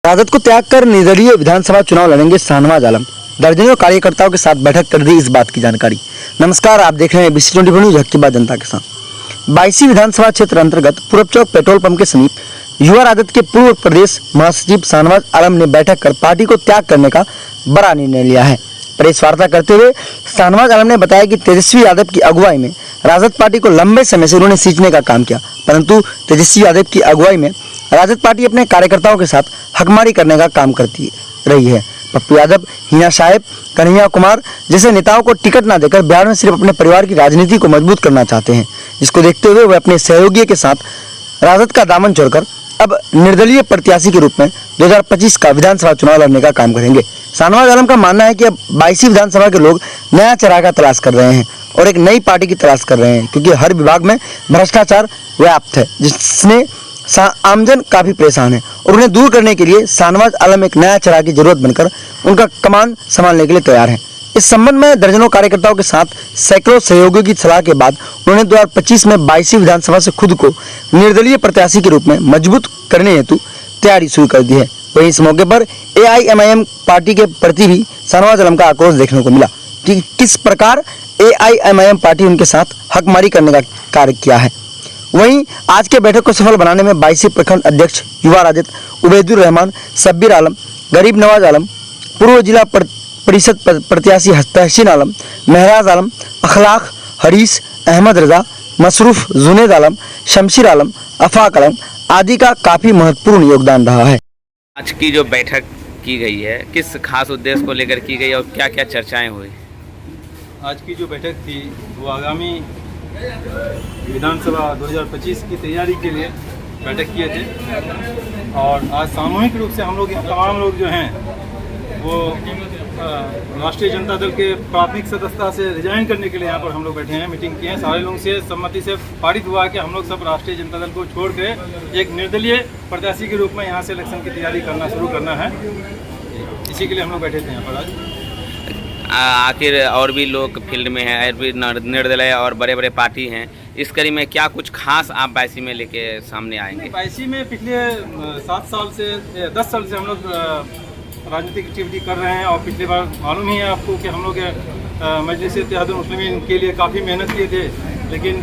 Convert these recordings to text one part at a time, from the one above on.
राजद को त्याग कर निर्दलीय विधानसभा चुनाव लड़ेंगे शाहनवाज आलम। दर्जनों कार्यकर्ताओं के साथ बैठक कर दी इस बात की जानकारी। नमस्कार, आप देख रहे हैं ABC24 न्यूज, हक की बात जनता के साथ। 22 विधानसभा क्षेत्र अंतर्गत पूरब चौक पेट्रोल पंप के समीप युवा राजद के पूर्व प्रदेश महासचिव शाहनवाज आलम ने बैठक कर पार्टी को त्याग करने का बड़ा निर्णय लिया है। प्रेस वार्ता करते हुए शाहनवाज आलम ने बताया कि तेजस्वी यादव की अगुवाई में राजद पार्टी को लंबे समय से उन्होंने सींचने का काम किया, परंतु तेजस्वी यादव की अगुवाई में राजद पार्टी अपने कार्यकर्ताओं के साथ हकमारी करने का काम करती रही है। पप्पू यादव, हिना साहेब, कन्हैया कुमार जैसे नेताओं को टिकट न देकर बिहार में सिर्फ अपने परिवार की राजनीति को मजबूत करना चाहते हैं, जिसको देखते हुए वे अपने सहयोगियों के साथ राजद का दामन छोड़कर अब निर्दलीय प्रत्याशी के रूप में 2025 का विधानसभा चुनाव लड़ने का काम करेंगे। शाहनवाज आलम का मानना है कि अब 22 विधानसभा के लोग नया चेहरा तलाश कर रहे हैं और एक नई पार्टी की तलाश कर रहे हैं, क्योंकि हर विभाग में भ्रष्टाचार व्याप्त है, जिसने आमजन काफी परेशान है और उन्हें दूर करने के लिए शाहनवाज आलम एक नया चेहरा की जरूरत बनकर उनका कमान संभालने के लिए तैयार हैं। इस संबंध में दर्जनों कार्यकर्ताओं के साथ सैकड़ों सहयोगियों की सलाह के बाद उन्होंने 2025 में 22 विधानसभा से खुद को निर्दलीय प्रत्याशी के रूप में मजबूत करने हेतु तैयारी शुरू कर दी है। वहीं इस मौके पर AIMIM पार्टी के प्रति भी शाहनवाज आलम का आक्रोश देखने को मिला कि किस प्रकार AIMIM पार्टी उनके साथ हकमारी करने का कार्य किया है। वहीं आज के बैठक को सफल बनाने में 22 प्रखंड अध्यक्ष युवा राजद उबैदुर रहमान, शब्बीर आलम, गरीब नवाज आलम, पूर्व जिला परिषद प्रत्याशी तहसीन आलम, महराज आलम, अखलाक, हरीश, अहमद रजा, मसरूफ, जुनेद आलम, शमशीर आलम, अफाक आलम आदि का काफी महत्वपूर्ण योगदान रहा है। आज की जो बैठक की गई है, किस खास उद्देश्य को लेकर की गई और क्या क्या चर्चाएं हुई? आज की जो बैठक थी वो आगामी विधानसभा 2025 की तैयारी के लिए बैठक किए थे और आज सामूहिक रूप से हम लोग तमाम लोग जो हैं वो राष्ट्रीय जनता दल के प्राथमिक सदस्यता से रिजाइन करने के लिए यहाँ पर हम लोग बैठे हैं, मीटिंग की है। सारे लोगों से सम्मति से पारित हुआ कि हम लोग सब राष्ट्रीय जनता दल को छोड़ के एक निर्दलीय प्रत्याशी के रूप में यहाँ से इलेक्शन की तैयारी करना शुरू करना है। इसी के लिए हम लोग बैठे थे यहाँ पर आज। आखिर और भी लोग फील्ड में हैं, और भी निर्दलीय और बड़े बड़े पार्टी हैं, इस कड़ी में क्या कुछ खास आप 22 में लेके सामने आएंगे? 22 में पिछले 7 साल से 10 साल से हम लोग राजनीतिक एक्टिविटी कर रहे हैं और पिछली बार मालूम ही है आपको कि हम लोग मजलिस इत्तेहादुल मुस्लिमीन के लिए काफ़ी मेहनत किए थे, लेकिन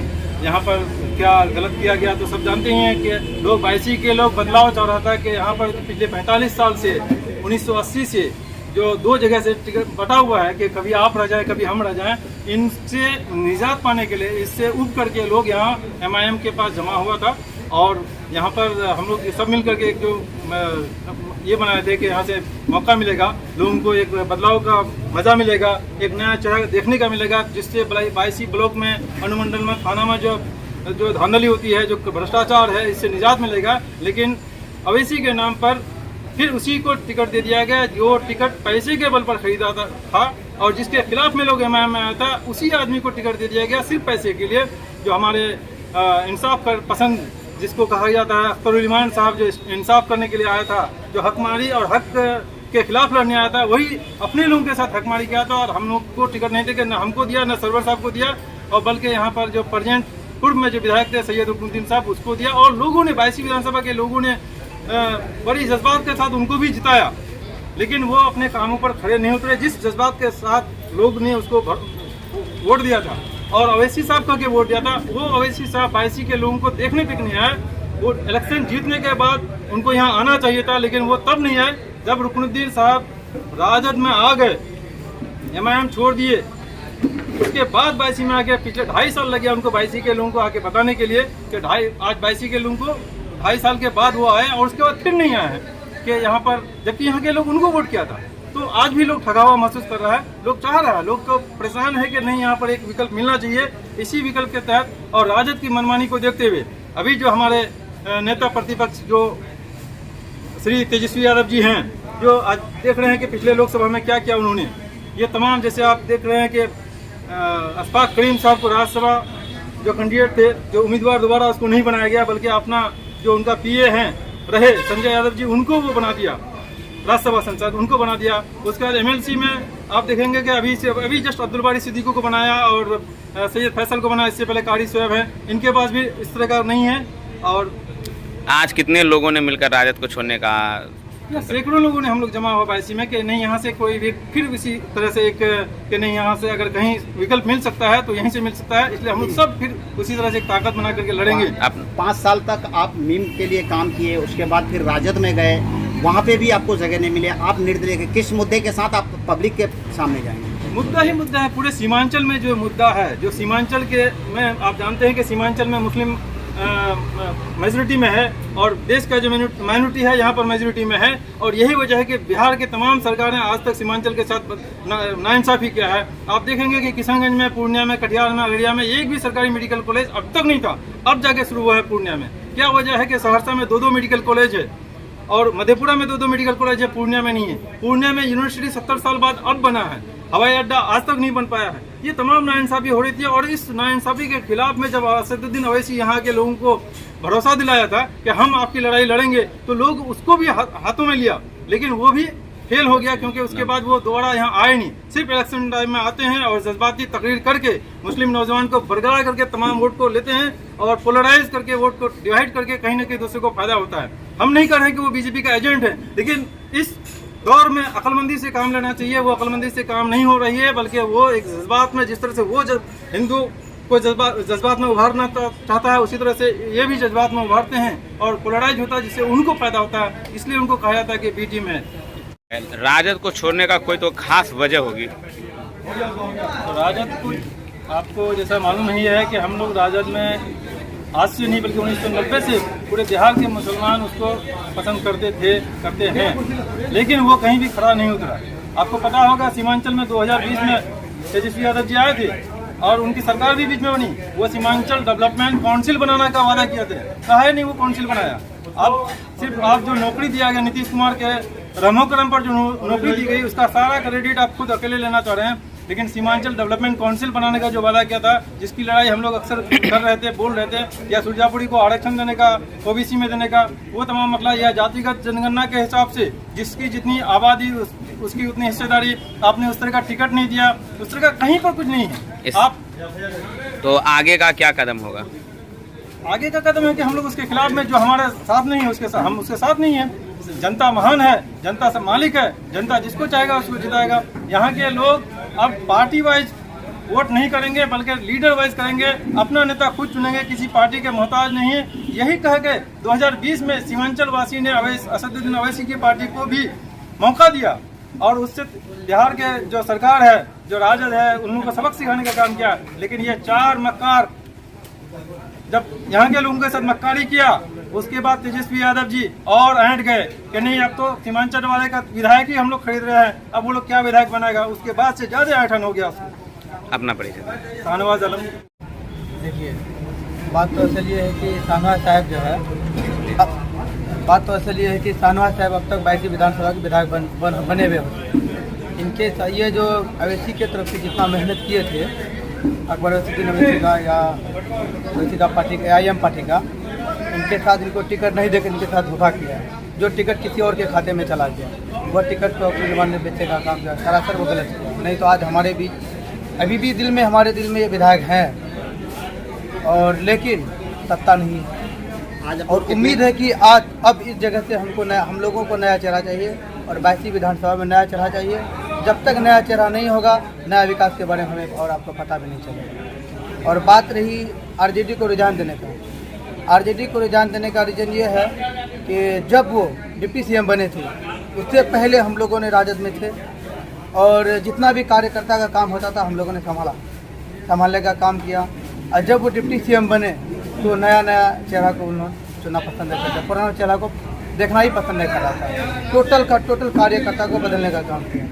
यहाँ पर क्या गलत किया गया तो सब जानते ही हैं कि लोग 22 के लोग बदलाव चाह रहा था कि यहाँ पर पिछले 45 साल से 1980 से जो 2 जगह से टिकट बटा हुआ है कि कभी आप रह जाए कभी हम रह जाएं, इनसे निजात पाने के लिए इससे उब करके लोग यहाँ MIM के पास जमा हुआ था और यहाँ पर हम लोग सब मिल करके एक जो ये बनाए थे कि यहाँ से मौका मिलेगा, लोगों को एक बदलाव का मज़ा मिलेगा, एक नया चेहरा देखने का मिलेगा, जिससे 22 ब्लॉक में, अनुमंडल में, थाना में जो धांधली होती है, जो भ्रष्टाचार है, इससे निजात मिलेगा। लेकिन अवैसी के नाम पर फिर उसी को टिकट दे दिया गया जो टिकट पैसे के बल पर खरीदा था और जिसके खिलाफ में लोग MIM में आया था, उसी आदमी को टिकट दे दिया गया सिर्फ पैसे के लिए। जो हमारे इंसाफ कर पसंद जिसको कहा जाता है, अख्तरुल ईमान साहब जो इंसाफ करने के लिए आया था, जो हकमारी और हक के खिलाफ लड़ने आया था, वही अपने लोगों के साथ हकमारी किया था और हम लोग को टिकट नहीं देकर न हमको दिया न सरवर साहब को दिया, और बल्कि यहाँ पर जो प्रेजेंट पूर्व में जो विधायक थे सैयद रुकनुद्दीन साहब उसको दिया। और लोगों ने 22 विधानसभा के लोगों ने बड़ी जज्बात के साथ उनको भी जिताया, लेकिन वो अपने कामों पर खड़े नहीं उतरे। जिस जज्बात के साथ लोग ने उसको वोट दिया था और अवैसी साहब को के वोट दिया था, वो अवैसी साहब 22 के लोगों को देखने तक नहीं आए। वो इलेक्शन जीतने के बाद उनको यहाँ आना चाहिए था, लेकिन वो तब नहीं आए जब रुकनुद्दीन साहब राजद में आ गए, MIM छोड़ दिए, उसके बाद 22 में आ गया। पिछले 2.5 साल लगे उनको 22 के लोगों को आके बताने के लिए कि आज 22 के लोगों को 2.5 साल के बाद वो आए और उसके बाद फिर नहीं आए हैं कि यहाँ पर, जबकि यहाँ के लोग उनको वोट किया था। तो आज भी लोग ठगा हुआ महसूस कर रहा है, लोग चाह रहा है, लोग को परेशान है कि नहीं यहाँ पर एक विकल्प मिलना चाहिए। इसी विकल्प के तहत और राजद की मनमानी को देखते हुए अभी जो हमारे नेता प्रतिपक्ष जो श्री तेजस्वी यादव जी हैं, जो आज देख रहे हैं कि पिछले लोकसभा में क्या किया उन्होंने, ये तमाम जैसे आप देख रहे हैं कि अशफाक करीम साहब को राज्यसभा जो कैंडिडेट थे, जो उम्मीदवार दोबारा उसको नहीं बनाया गया, बल्कि अपना जो उनका PA हैं रहे संजय यादव जी, उनको वो बना दिया, राज्यसभा सांसद उनको बना दिया। उसके बाद MLC में आप देखेंगे कि अभी जस्ट अब्दुल बारी सिद्दीकी को बनाया और सैयद फैसल को बनाया, इससे पहले कारी शोएब है, इनके पास भी इस तरह का नहीं है। और आज कितने लोगों ने मिलकर राजद को छोड़ने का हैं? सैकड़ों लोगों ने हम लोग जमा हुआ बायसी में कि नहीं यहाँ से कोई भी फिर इसी तरह से एक कि नहीं यहाँ से अगर कहीं विकल्प मिल सकता है तो यहीं से मिल सकता है, इसलिए हम लोग सब फिर उसी तरह से एक ताकत बना करके लड़ेंगे। आप 5 साल तक आप मीम के लिए काम किए, उसके बाद फिर राजद में गए, वहाँ पे भी आपको जगह नहीं मिले। आप निर्दलीय के किस मुद्दे के साथ आप पब्लिक के सामने जाएंगे? मुद्दा ही मुद्दा है। पूरे सीमांचल में जो मुद्दा है, जो सीमांचल के में आप जानते हैं कि सीमांचल में मुस्लिम मेजोरिटी में है और देश का जो माइनॉरिटी है यहाँ पर मेजोरिटी में है, और यही वजह है कि बिहार के तमाम सरकारें आज तक सीमांचल के साथ नाइंसाफ़ी किया है। आप देखेंगे कि किशनगंज में, पूर्णिया में, कटिहार में, अररिया में एक भी सरकारी मेडिकल कॉलेज अब तक नहीं था, अब जाके शुरू हुआ है पूर्णिया में। क्या वजह है कि सहरसा में 2 मेडिकल कॉलेज है और मधेपुरा में 2 मेडिकल कॉलेज है, पूर्णिया में नहीं है। पूर्णिया में यूनिवर्सिटी 70 साल बाद अब बना है, हवाई अड्डा आज तक नहीं बन पाया है। ये तमाम नाइंसाफ़ी हो रही थी और इस नाइंसाफ़ी के खिलाफ में जब असदुद्दीन अवैसी यहाँ के लोगों को भरोसा दिलाया था कि हम आपकी लड़ाई लड़ेंगे, तो लोग उसको भी हाथों में लिया, लेकिन वो भी फेल हो गया क्योंकि उसके बाद वो दोबारा यहाँ आए नहीं। सिर्फ इलेक्शन टाइम में आते हैं और जज्बाती तकरीर करके मुस्लिम नौजवान को बरकरार करके तमाम वोट को लेते हैं और पोलराइज करके वोट को डिवाइड करके कहीं ना कहीं दूसरे को फायदा होता है। हम नहीं कर रहे हैं कि वो बीजेपी का एजेंट है, लेकिन इस दौर में अक्लमंदी से काम लेना चाहिए। वो अक्लमंदी से काम नहीं हो रही है, बल्कि वो एक जज्बात में, जिस तरह से वो हिंदू को जज्बात में उभारना चाहता है, उसी तरह से ये भी जज्बात में उभारते हैं और पोलराइज होता है, जिससे उनको फायदा होता है। इसलिए उनको कहा जाता है कि बी टीम है। राजद को छोड़ने का कोई तो खास वजह होगी। तो राजद को आपको जैसा मालूम ही है कि हम लोग राजद में आज से नहीं बल्कि 1990 से पूरे बिहार के मुसलमान उसको पसंद करते हैं, लेकिन वो कहीं भी खड़ा नहीं उतरा। आपको पता होगा सीमांचल में 2020 में तेजस्वी यादव जी आए थे और उनकी सरकार भी बीच में बनी। वो सीमांचल डेवलपमेंट काउंसिल बनाने का वादा किया था, कहा है नहीं वो काउंसिल बनाया। अब सिर्फ आप जो नौकरी दिया गया नीतीश कुमार के रमो करम पर जो नौकरी दी गई, उसका सारा क्रेडिट आप खुद अकेले लेना चाह रहे हैं, लेकिन सीमांचल डेवलपमेंट काउंसिल बनाने का जो वादा किया था, जिसकी लड़ाई हम लोग अक्सर कर रहे थे, बोल रहे थे, या सुरजापुरी को आरक्षण देने का, ओबीसी में देने का, वो तमाम मसला, या जातिगत जनगणना के हिसाब से जिसकी जितनी आबादी उसकी उतनी हिस्सेदारी, आपने उस तरह का टिकट नहीं दिया, उस तरह का कहीं पर कुछ नहीं है। आप तो आगे का क्या कदम होगा? आगे का कदम है कि हम लोग उसके खिलाफ में, जो हमारे साथ नहीं है उसके साथ, हम उसके साथ नहीं है। जनता महान है, जनता सब मालिक है, जनता जिसको चाहेगा उसको जिताएगा। यहाँ के लोग अब पार्टी वाइज वोट नहीं करेंगे बल्कि लीडर वाइज करेंगे, अपना नेता खुद चुनेंगे, किसी पार्टी के मोहताज नहीं है। यही कह के 2020 में सीमांचल वासी ने असदुद्दीन अवैसी की पार्टी को भी मौका दिया और उससे बिहार के जो सरकार है, जो राजद है, उन लोगों को सबक सिखाने का काम किया। लेकिन ये 4 मक्कार जब यहाँ के लोगों के साथ मक्कारी किया, उसके बाद तेजस्वी यादव जी और ऐंठ गए कि नहीं अब तो सीमांचल वाले का विधायक ही हम लोग खरीद रहे हैं, अब वो लोग क्या विधायक बनाएगा। उसके बाद से ज्यादा ऐठन हो गया उसको। अपना परिचय। शाहनवाज आलम। देखिए, बात तो असल ये है कि शाहनवाज साहब जो है, बात तो असल ये है कि शाहनवाज साहब अब तक 22 विधानसभा के विधायक बने हुए होते। इनके ये जो अवैसी के तरफ से जितना मेहनत किए थे, अकबर अवैसी का या अवैसी का पार्टी का, IM पार्टी का, इनके साथ इनको टिकट नहीं देकर इनके साथ धोखा किया है। जो टिकट किसी और के खाते में चला गया, वह टिकट तो अपनी जबान में बेचने का काम किया, सरासर वो गलत किया। नहीं तो आज हमारे बीच, अभी भी हमारे दिल में ये विधायक हैं, और लेकिन सत्ता नहीं है। और उम्मीद है कि आज अब इस जगह से हम लोगों को नया चेहरा चाहिए और 22 विधानसभा में नया चेहरा चाहिए। जब तक नया चेहरा नहीं होगा, नया विकास के बारे में हमें और आपको पता भी नहीं चलेगा। और बात रही RJD को रुझान देने का, RJD को रुझान देने का रीज़न ये है कि जब वो डिप्टी CM बने थे, उससे पहले हम लोगों ने राजद में थे और जितना भी कार्यकर्ता का काम होता था हम लोगों ने संभालने का काम किया। और जब वो डिप्टी CM बने तो नया चेहरा को उन्होंने चुनना पसंद नहीं करता, पुराना चेहरा को देखना ही पसंद नहीं कर रहा था। टोटल कार्यकर्ता को बदलने का काम किया,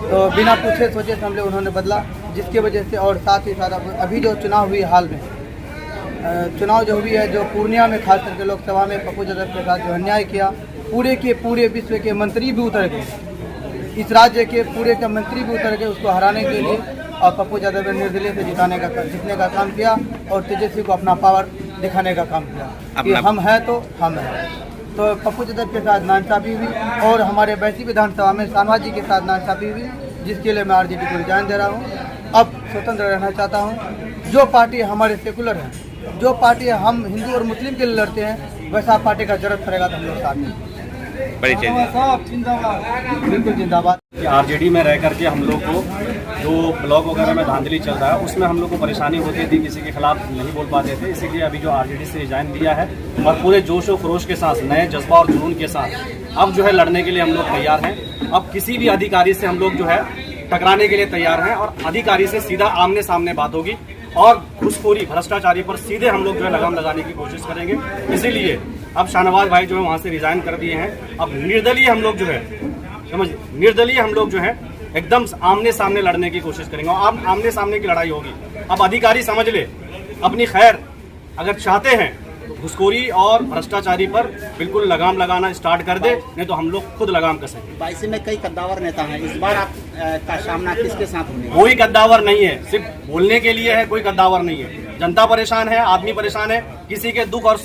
तो बिना पूछे सोचे समझे उन्होंने बदला, जिसकी वजह से, और साथ ही साथ अभी जो चुनाव हुई, हाल में चुनाव जो हुई है, जो पूर्णिया में खास करके लोकसभा में पप्पू यादव के साथ जो अन्याय किया, पूरे के पूरे विश्व के मंत्री भी उतर गए, इस राज्य के पूरे के मंत्री भी उतर गए उसको हराने के लिए, और पप्पू यादव ने निर्दलीय से जीतने का काम किया और तेजस्वी को अपना पावर दिखाने का काम किया कि हम हैं तो हम हैं। तो पप्पू यादव के साथ नाइंसाफ़ी हुई और हमारे 22 विधानसभा में शाहनवाज जी के साथ नाइंसाफ़ी हुई, जिसके लिए मैं RJD को रिजाइन दे रहा हूँ। अब स्वतंत्र रहना चाहता हूँ। जो पार्टी हमारे सेकुलर है, जो पार्टी हम हिंदू और मुस्लिम के लिए लड़ते हैं, वैसा पार्टी का जरूरत पड़ेगा तो हम लोग साथ हैं। परिचय दीजिए। बिल्कुल जिंदाबाद। कि आरजेडी में रह करके हम लोग को जो ब्लॉक वगैरह में धांधली चल रहा है उसमें हम लोग को परेशानी होती थी, किसी के खिलाफ नहीं बोल पाते थे। इसीलिए अभी जो आरजेडी से रिजाइन दिया है और पूरे जोश और खरोश के साथ, नए जज्बा और जुनून के साथ अब जो है लड़ने के लिए हम लोग तैयार हैं। अब किसी भी अधिकारी से हम लोग जो है टकराने के लिए तैयार हैं और अधिकारी से सीधा आमने सामने बात होगी और घुसखोरी भ्रष्टाचारी पर सीधे हम लोग जो है लगाम लगाने की कोशिश करेंगे। इसीलिए अब शाहनवाज भाई जो है वहाँ से रिजाइन कर दिए हैं। अब निर्दलीय हम लोग जो है निर्दलीय हम लोग जो है एकदम आमने सामने लड़ने की कोशिश करेंगे और आमने सामने की लड़ाई होगी। अब अधिकारी समझ ले अपनी खैर अगर चाहते हैं तो घुसखोरी और भ्रष्टाचारी पर बिल्कुल लगाम लगाना स्टार्ट कर दे, नहीं तो हम लोग खुद लगाम कसेंगे। बाईसी में कई कद्दावर नेता हैं, इस बार आप का सामना किसके साथ होने? कोई कद्दावर नहीं है, सिर्फ बोलने के लिए है, कोई कद्दावर नहीं है। जनता परेशान है, आदमी परेशान है, किसी के दुख और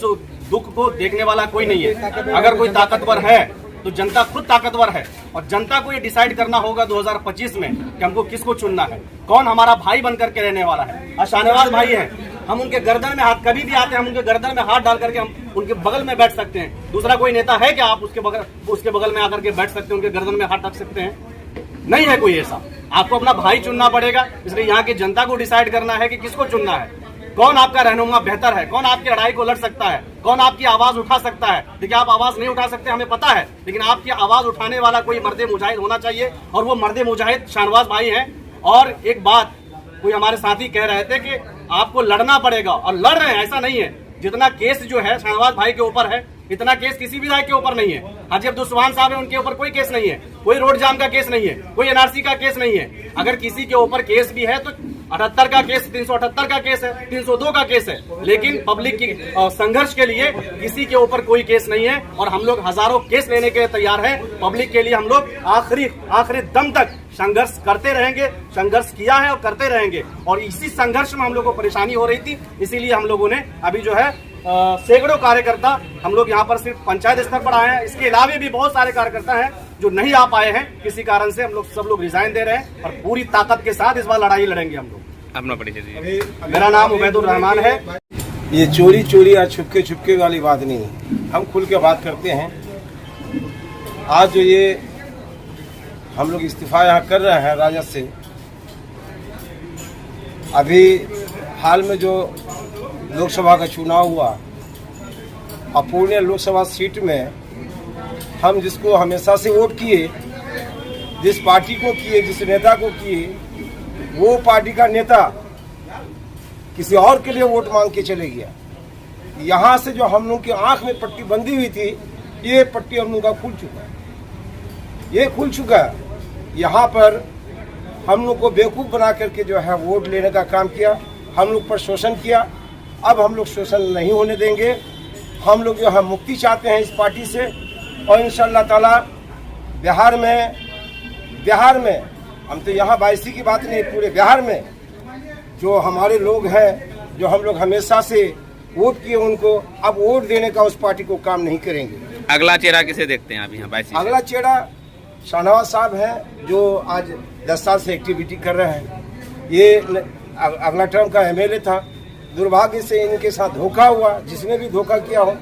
दुख को देखने वाला कोई नहीं है। अगर कोई ताकतवर है तो जनता खुद ताकतवर है और जनता को ये डिसाइड करना होगा 2025 में कि हमको किसको चुनना है, कौन हमारा भाई बनकर के रहने वाला है। शाहनवाज भाई है, हम उनके गर्दन में हाथ कभी भी आते हैं, हम उनके गर्दन में हाथ डाल करके हम उनके बगल में बैठ सकते हैं। दूसरा कोई नेता है कि आप उसके बगल में आकर के बैठ सकते हैं, उनके गर्दन में हाथ रख सकते हैं? नहीं है कोई ऐसा। आपको अपना भाई चुनना पड़ेगा। इसलिए यहाँ की जनता को डिसाइड करना है कि किसको चुनना है, कौन आपका रहनुमा बेहतर है, कौन आपकी लड़ाई को लड़ सकता है, कौन आपकी आवाज उठा सकता है। देखिए आप आवाज नहीं उठा सकते, हमें पता है, लेकिन आपकी आवाज उठाने वाला कोई मर्दे मुजाहिद होना चाहिए और वो मर्दे मुजाहिद शाहनवाज भाई हैं। और एक बात कोई हमारे साथी कह रहे थे कि आपको लड़ना पड़ेगा और लड़ रहे हैं, ऐसा नहीं है। जितना केस जो है शाहनवाज भाई के ऊपर है इतना केस किसी भी राय के ऊपर नहीं है। हाजी अब्दुल सुभान साहब है, उनके ऊपर कोई केस नहीं है, कोई रोड जाम का केस नहीं है, कोई एनआरसी का केस नहीं है। अगर किसी के ऊपर केस भी है तो 78 का केस, 378 का केस है, 302 का केस है, लेकिन पब्लिक की संघर्ष के लिए किसी के ऊपर कोई केस नहीं है और हम लोग हजारों केस लेने के लिए तैयार हैं। पब्लिक के लिए हम लोग आखिरी दम तक संघर्ष करते रहेंगे, संघर्ष किया है और करते रहेंगे। और इसी संघर्ष में हम लोग को परेशानी हो रही थी, इसीलिए हम लोगों ने अभी जो है सैकड़ों कार्यकर्ता हम लोग यहाँ पर सिर्फ पंचायत स्तर पर आए हैं। इसके अलावा भी बहुत सारे कार्यकर्ता हैं जो नहीं आ पाए हैं, किसी कारण से हम लोग सब लोग रिजाइन दे रहे हैं और पूरी ताकत के साथ इस बार लड़ाई लड़ेंगे हम लोग। अपना परिचय दीजिए। मेरा नाम उबैदुर रहमान है। ये चोरी चोरी या छुपके छुपके वाली बात नहीं है, हम खुल के बात करते हैं। आज जो ये हम लोग इस्तीफा यहाँ कर रहे हैं राजद से, अभी हाल में जो लोकसभा का चुनाव हुआ और पूर्णिया लोकसभा सीट में हम जिसको हमेशा से वोट किए, जिस पार्टी को किए, जिस नेता को किए, वो पार्टी का नेता किसी और के लिए वोट मांग के चले गया। यहाँ से जो हम लोग की आंख में पट्टी बंधी हुई थी, ये पट्टी हम लोग का खुल चुका है, ये खुल चुका है। यहाँ पर हम लोग को बेवकूफ़ बना करके जो है वोट लेने का काम किया, हम लोग पर शोषण किया। अब हम लोग शोषण नहीं होने देंगे। हम लोग जो है मुक्ति चाहते हैं इस पार्टी से और इंशाअल्लाह ताला बिहार में हम तो यहाँ 22 की बात नहीं, पूरे बिहार में जो हमारे लोग हैं, जो हम लोग हमेशा से वोट किए, उनको अब वोट देने का उस पार्टी को काम नहीं करेंगे। अगला चेहरा किसे देखते हैं आप यहाँ 22? अगला चेहरा शाहनवाज साहब हैं जो आज 10 साल से एक्टिविटी कर रहे हैं। ये अगला टर्म का एमएलए था, दुर्भाग्य से इनके साथ धोखा हुआ, जिसने भी धोखा किया हो,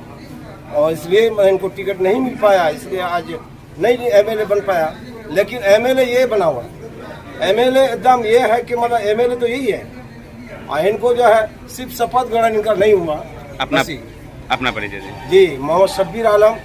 और इसलिए इनको टिकट नहीं मिल पाया, इसलिए आज नहीं एमएलए बन पाया। लेकिन एमएलए ये बना हुआ, एमएलए एकदम ये है कि मतलब एमएलए तो यही है और इनको जो है सिर्फ शपथ ग्रहण इनका नहीं हुआ। अपना परिचय दीजिए। जी, मोहम्मद शब्बीर आलम,